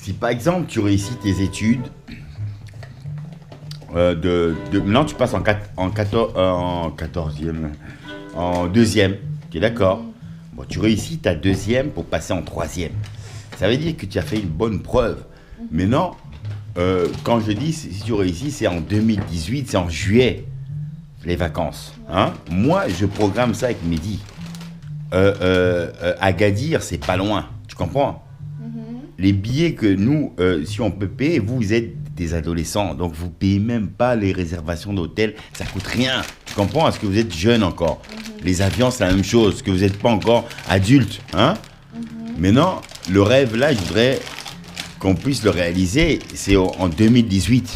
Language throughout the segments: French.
Si par exemple tu réussis tes études, maintenant tu passes en 14e, en deuxième, tu es d'accord? Bon, tu réussis ta deuxième pour passer en troisième. Ça veut dire que tu as fait une bonne preuve. Maintenant, quand je dis si tu réussis, c'est en 2018, c'est en juillet, les vacances. Hein? Moi, je programme ça avec Mehdi. Agadir, c'est pas loin, tu comprends? Les billets que nous, si on peut payer, vous êtes des adolescents, donc vous payez même pas les réservations d'hôtel, ça coûte rien, tu comprends? Parce que vous êtes jeune encore. Les avions, c'est la même chose, parce que vous n'êtes pas encore adulte, hein? Maintenant, le rêve là, je voudrais qu'on puisse le réaliser, c'est en 2018.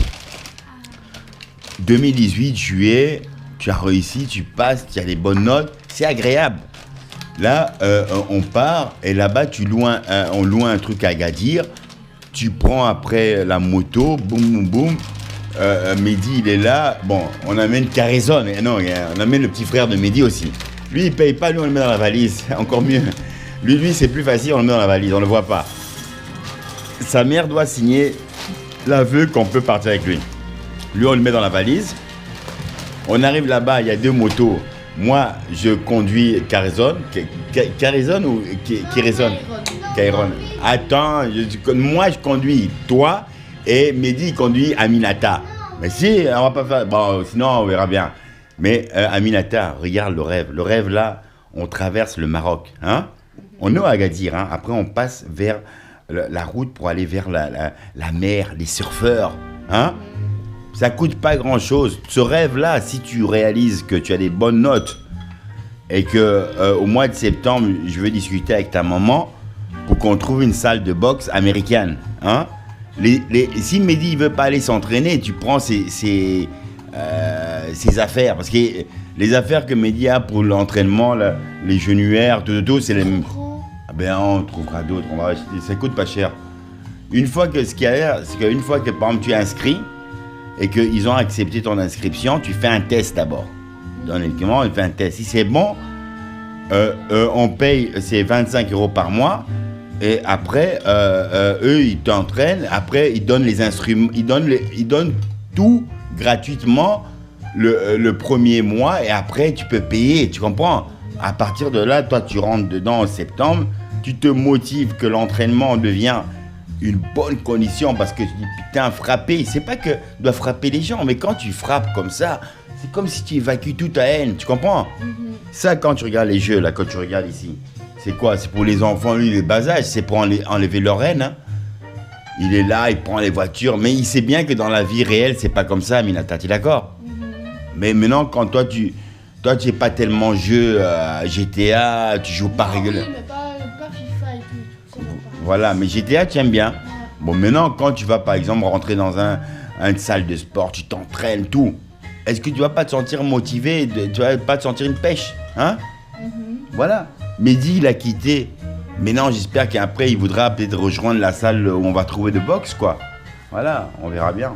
2018, juillet, tu as réussi, tu passes, tu as des bonnes notes, c'est agréable. Là, on part et là-bas, on loue un truc à Agadir. Tu prends après la moto, boum, boum, boum. Mehdi, il est là. Bon, on amène Carizon. Non, on amène le petit frère de Mehdi aussi. Lui, il paye pas, lui, on le met dans la valise. Encore mieux. Lui, c'est plus facile, on le met dans la valise, on le voit pas. Sa mère doit signer l'aveu qu'on peut partir avec lui. Lui, on le met dans la valise. On arrive là-bas, il y a 2 motos. Moi, je conduis Carizon. Carizon ou Carizon? Carizon. Attends, moi, je conduis toi et Mehdi conduit Aminata. Mais si, on va pas faire... Bon, sinon, on verra bien. Mais Aminata, regarde le rêve. Le rêve, là, on traverse le Maroc. Hein? On est à Agadir. Hein? Après, on passe vers la route pour aller vers la mer, les surfeurs. Hein? Ça coûte pas grand-chose. Ce rêve-là, si tu réalises que tu as des bonnes notes et que au mois de septembre, je veux discuter avec ta maman pour qu'on trouve une salle de boxe américaine. Hein? Si Mehdi ne veut pas aller s'entraîner, tu prends ses affaires. Parce que les affaires que Mehdi a pour l'entraînement, les genouillères, tout, c'est les mêmes. Ah ben, on trouvera d'autres. Ça coûte pas cher. Une fois que ce qu'il y a, c'est qu'une fois que par exemple tu es inscrit, et qu'ils ont accepté ton inscription, tu fais un test d'abord. Dans l'équipement, on fait un test. Si c'est bon, on paye, c'est 25 € par mois. Et après, eux, ils t'entraînent. Après, ils donnent les instruments. Ils donnent tout gratuitement le premier mois. Et après, tu peux payer. Tu comprends? À partir de là, toi, tu rentres dedans en septembre. Tu te motives que l'entraînement devient une bonne condition parce que tu dis putain, frapper, c'est pas que tu dois frapper les gens, mais quand tu frappes comme ça, c'est comme si tu évacues toute ta haine, tu comprends? Ça, quand tu regardes les jeux, là, quand tu regardes ici, c'est quoi? C'est pour les enfants, lui, les bas âges, c'est pour enlever leur haine. Hein? Il est là, il prend les voitures, mais il sait bien que dans la vie réelle, c'est pas comme ça, Minata, tu es d'accord? Mais maintenant, quand toi, tu es pas tellement jeu GTA, tu joues pas régulièrement. Oui, mais pas FIFA et tout. Voilà, mais GTA, tu aimes bien. Bon, maintenant, quand tu vas, par exemple, rentrer dans une salle de sport, tu t'entraînes, tout. Est-ce que tu vas pas te sentir motivé, tu vas pas te sentir une pêche, hein? Voilà. Mehdi, il a quitté. Maintenant, j'espère qu'après, il voudra peut-être rejoindre la salle où on va trouver de boxe, quoi. Voilà, on verra bien.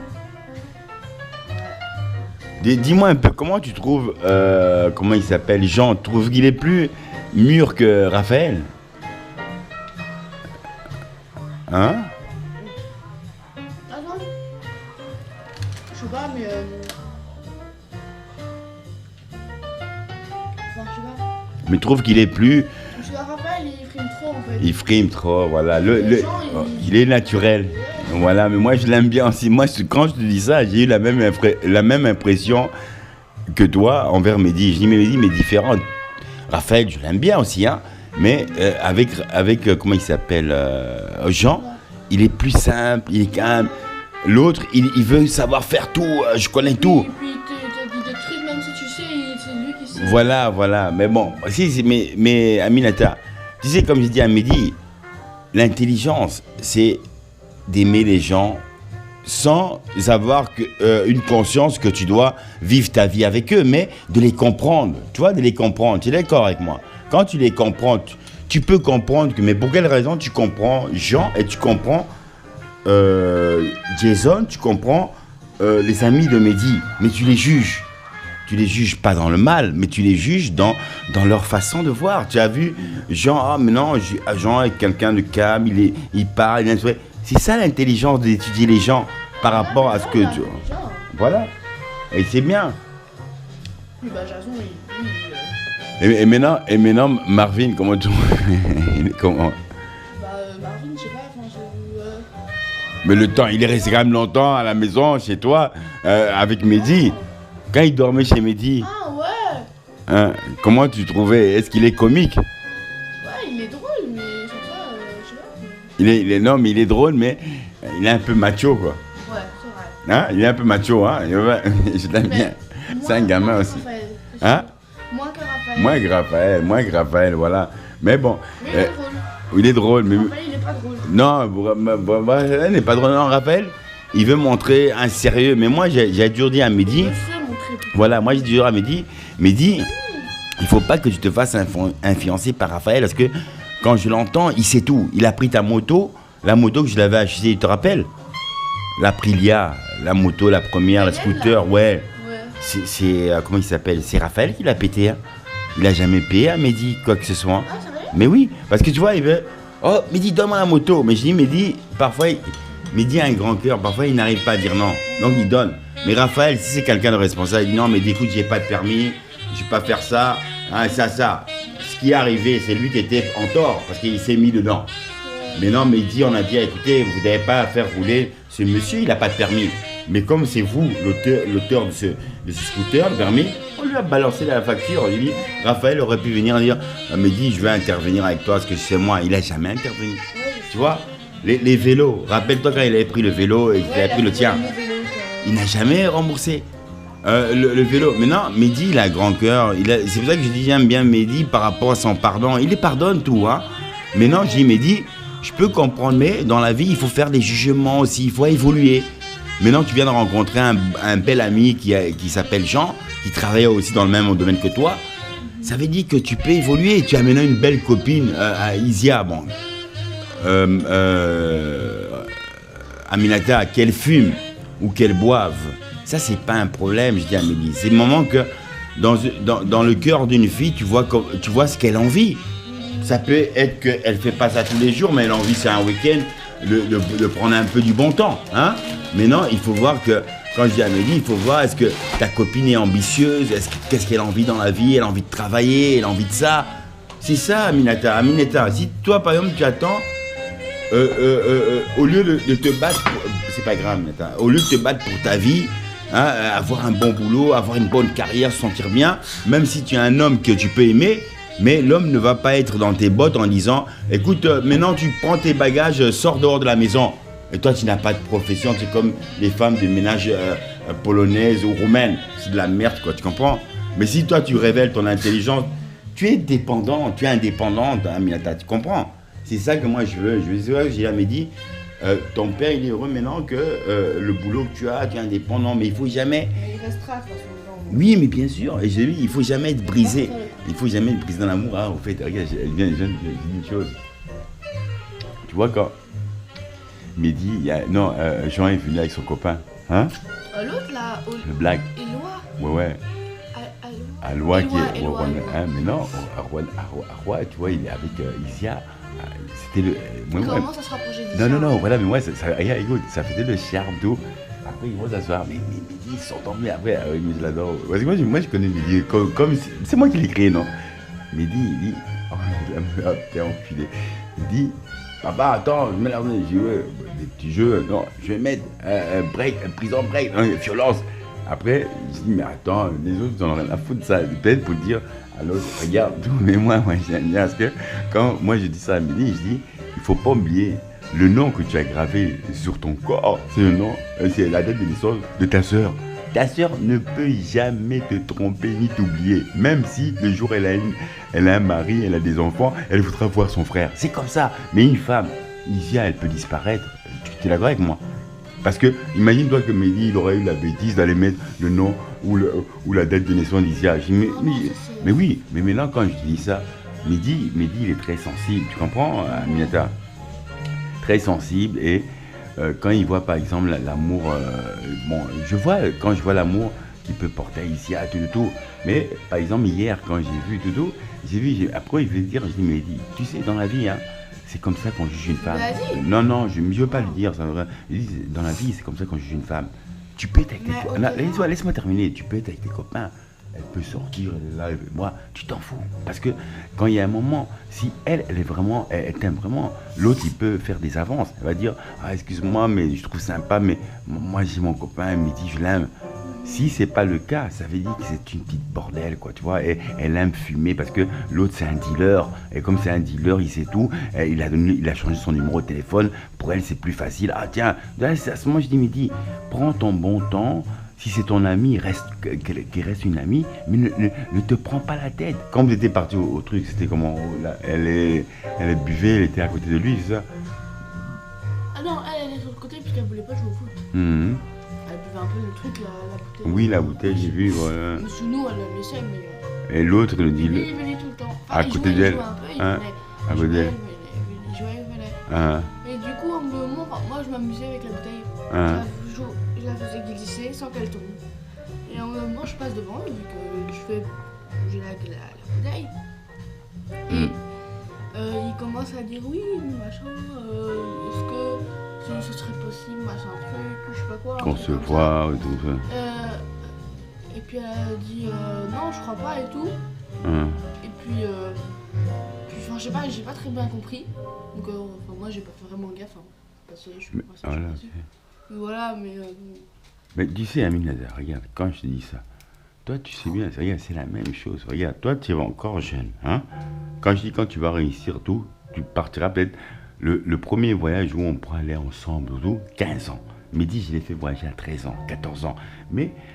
Dis-moi un peu, comment tu trouves, comment il s'appelle, Jean? Tu trouves qu'il est plus mûr que Raphaël? Hein? Ah non? Je sais pas, mais enfin, je sais pas. Mais tu trouves qu'il est plus... Parce que Raphaël, il frime trop en fait. Il frime trop, voilà. Jean, Il est naturel. Voilà, mais moi je l'aime bien aussi. Moi, quand je te dis ça, j'ai eu la même impression que toi envers Mehdi. Je dis, mais Mehdi, mais différent. Raphaël, je l'aime bien aussi, hein. Mais avec comment il s'appelle, Jean, il est plus simple, il est calme. L'autre, il veut savoir faire tout, je connais tout. Et puis il te dit des trucs, même si tu sais, c'est lui qui sait. Voilà. Mais bon, mais Aminata, tu sais, comme je dis à Mehdi, l'intelligence, c'est d'aimer les gens sans avoir une conscience que tu dois vivre ta vie avec eux, mais de les comprendre. Tu vois, de les comprendre. Tu es d'accord avec moi? Quand tu les comprends, tu peux comprendre que, mais pour quelle raison tu comprends Jean et tu comprends Jason, tu comprends les amis de Mehdi, mais tu les juges. Tu les juges pas dans le mal, mais tu les juges dans leur façon de voir. Tu as vu Jean, mais non, Jean est quelqu'un de calme, il parle, C'est ça l'intelligence d'étudier les gens par rapport à ce que tu... Voilà. Et c'est bien. Oui, bah, Jason, lui, Et maintenant, Marvin, comment tu... comment... Marvin, je sais pas, enfin, Mais le temps, il est resté quand même longtemps à la maison, chez toi, avec Mehdi. Quand il dormait chez Mehdi, Ah ouais. hein, comment tu trouvais? Est-ce qu'il est comique? Ouais, il est drôle, mais sur ça, je sais pas. Non, mais il est drôle, mais il est un peu macho, quoi. Ouais, c'est vrai. Hein? Il est un peu macho, hein? Je l'aime bien. C'est un gamin aussi. Raphaël, Hein? moins que Raphaël. Moins que Raphaël, voilà. Mais bon, Mais il est drôle. il est drôle, mais... Raphaël, il est pas drôle. Non, Raphaël n'est pas drôle, non, Raphaël. Il veut montrer un sérieux, mais moi, j'ai toujours dit à Mehdi... Il se montrer plus. Voilà, moi, j'ai dit à Mehdi, il faut pas que tu te fasses influencer par Raphaël, parce que quand je l'entends, il sait tout. Il a pris ta moto, la moto que je l'avais achetée, tu te rappelles? L'Aprilia, la moto, la première, la scooter, ouais. Ouais. C'est comment il s'appelle? C'est Raphaël qui l'a pété, hein. Il a jamais payé à Mehdi, quoi que ce soit. Ah, c'est vrai? Mais oui, parce que tu vois, il veut... Oh, Mehdi, donne-moi la moto. Mais je dis, Mehdi, parfois, Mehdi a un grand cœur. Parfois, il n'arrive pas à dire non. Donc, il donne. Mais Raphaël, si c'est quelqu'un de responsable, il dit non, Mehdi, écoute, j'ai pas de permis. Je vais pas faire ça. Hein, ça. Ce qui est arrivé, c'est lui qui était en tort. Parce qu'il s'est mis dedans. Mais non, Mehdi, on a dit, écoutez, vous n'avez pas à faire rouler ce monsieur, il n'a pas de permis. Mais comme c'est vous, l'auteur de ce scooter, le permis, on lui a balancé la facture. On lui dit, Raphaël aurait pu venir dire, Mehdi, je vais intervenir avec toi parce que c'est moi. Il n'a jamais intervenu. Tu vois, les vélos. Rappelle-toi quand il avait pris le vélo et qu'il avait pris le tien. Il n'a jamais remboursé le vélo. Maintenant, Mehdi, il a grand cœur. C'est pour ça que je dis, j'aime bien Mehdi par rapport à son pardon. Il les pardonne tout, hein. Maintenant, je dis, Mehdi, je peux comprendre, mais dans la vie, il faut faire des jugements aussi. Il faut évoluer. Maintenant, tu viens de rencontrer un bel ami qui s'appelle Jean, qui travaille aussi dans le même domaine que toi. Ça veut dire que tu peux évoluer. Tu as maintenant une belle copine à Isia, bon. Aminata, qu'elle fume ou qu'elle boive. Ça, c'est pas un problème, je dis à Amélie. C'est le moment que dans le cœur d'une fille, tu vois ce qu'elle a envie. Ça peut être qu'elle fait pas ça tous les jours, mais elle a envie, c'est un week-end, de prendre un peu du bon temps. Hein? Mais non, il faut voir que, quand je dis à Amélie, il faut voir, est-ce que ta copine est ambitieuse? Qu'est-ce qu'elle a envie dans la vie? Elle a envie de travailler? Elle a envie de ça? C'est ça, Aminata. Si toi, par exemple, tu attends, au lieu de te battre, c'est pas grave, Aminata, au lieu de te battre pour ta vie, hein, avoir un bon boulot, avoir une bonne carrière, se sentir bien, même si tu es un homme que tu peux aimer, mais l'homme ne va pas être dans tes bottes en disant, écoute, maintenant tu prends tes bagages, sors dehors de la maison. Et toi, tu n'as pas de profession, c'est comme les femmes de ménage polonaises ou roumaines. C'est de la merde, quoi, tu comprends? Mais si toi, tu révèles ton intelligence, tu es dépendant, tu es indépendante, Aminata, tu comprends? C'est ça que moi je veux. C'est vrai que j'ai jamais dit, ton père, il est heureux maintenant que le boulot que tu es indépendant, mais il faut jamais... Mais il restera, de toute façon. Oui, mais bien sûr, et j'ai dit, il faut jamais être brisé. Il faut jamais être brisé dans l'amour. Ah, au fait, regarde, elle vient, je dis une chose. Tu vois, quand Mehdi, Jean est venu avec son copain. Hein? L'autre, là, Le blague. Éloi. Ouais. Alois qui est... Hein, mais non, Arroy, tu vois, il est avec Isia. C'était le... Comment ça se rapprochait d'Isia? Non, voilà, mais moi, regarde, écoute, ça faisait le charme, tout. Après, ils vont s'asseoir, mais Mehdi, ils s'entendent bien après. Oui, mais je l'adore. Parce que moi, je connais Mehdi, comme c'est moi qui l'ai créé, non? Mehdi, il dit, oh, t'es enculé. Il dit, papa, attends, je mets la journée, j'ai joué des petits jeux, non, je vais mettre un break, un prison break, non, violence. Après, je dis, mais attends, les autres, ils en ont rien à foutre de ça. Peut-être pour dire à l'autre, regarde tout, mais moi, j'aime bien. Parce que quand moi, je dis ça à Mehdi, je dis, il faut pas oublier. Le nom que tu as gravé sur ton corps, c'est le nom, c'est la date de naissance de ta sœur. Ta sœur ne peut jamais te tromper ni t'oublier. Même si le jour elle a un mari, elle a des enfants, elle voudra voir son frère. C'est comme ça. Mais une femme, Isia, elle peut disparaître. Tu es d'accord avec moi? Parce que, imagine-toi que Mehdi, il aurait eu la bêtise d'aller mettre le nom ou la date de naissance d'Isia. Mais oui, mais maintenant quand je dis ça, Mehdi, il est très sensible. Tu comprends, Aminata? Très sensible et quand il voit par exemple l'amour, quand je vois l'amour qu'il peut porter ici à tout, mais par exemple hier quand j'ai vu Doudou, après il veut dire, je dis Mehdi, tu sais dans la vie, hein, c'est comme ça qu'on juge une femme. Vas-y. Non, non, je ne veux pas le dire. Ça, je dis, dans la vie, c'est comme ça qu'on juge une femme. Tu peux être avec tes Mais copains. au-delà- Laisse-moi terminer. Tu peux être avec tes copains. Elle peut sortir, elle est là, moi, tu t'en fous. Parce que quand il y a un moment, si elle est vraiment, elle t'aime vraiment, l'autre, il peut faire des avances. Elle va dire, ah, excuse-moi, mais je trouve sympa, mais moi, j'ai mon copain, il me dit, je l'aime. Si c'est pas le cas, ça veut dire que c'est une petite bordel, quoi, tu vois. Et elle aime fumer parce que l'autre c'est un dealer. Et comme c'est un dealer, il sait tout. Et il a changé son numéro de téléphone. Pour elle, c'est plus facile. Ah tiens, là, à ce moment, je dis, mais dis, prends ton bon temps. Si c'est ton ami, qu'il reste une amie, mais ne te prends pas la tête. Quand vous étiez parti au truc, c'était comment là, elle buvait, elle était à côté de lui, c'est ça? Ah non, elle est sur le côté puisqu'elle voulait pas jouer au foot. Mhm. Elle buvait un peu le truc, la bouteille. Oui, la bouteille, j'ai vu, voilà. Mais sous nous, elle le laissait, mais. Et l'autre, le Lui, dealer. il venait tout le temps. À il côté jouait, d'elle. Il jouait un peu, il Hein, venait. à Il côté jouait, d'elle. il venait, il venait. Ah, Et du coup, moi, je m'amusais avec la bouteille. ah. Je la faisais glisser sans qu'elle tombe. Et en même temps, je passe devant, vu que je fais bouger la bouteille. Et Mm. il commence à dire oui, machin, est-ce que ce serait possible, machin truc, ou je sais pas quoi. un Qu'on truc se comme ça. voit et tout ça. Et puis elle a dit non, je crois pas et tout. Ah. Et puis, enfin, je sais pas, j'ai pas très bien compris. Donc, enfin, moi, j'ai pas fait vraiment gaffe. Hein, parce que je suis Mais, pas voilà, passée. Mais voilà, mais. mais tu sais, Aminata, regarde, quand je te dis ça, toi, tu sais bien, regarde, c'est la même chose. Regarde, toi, tu es encore jeune. Hein? Quand je dis quand tu vas réussir tout, tu partiras peut-être le premier voyage où on pourra aller ensemble, tout, 15 ans. Mehdi, je l'ai fait voyager à 13 ans, 14 ans. Mais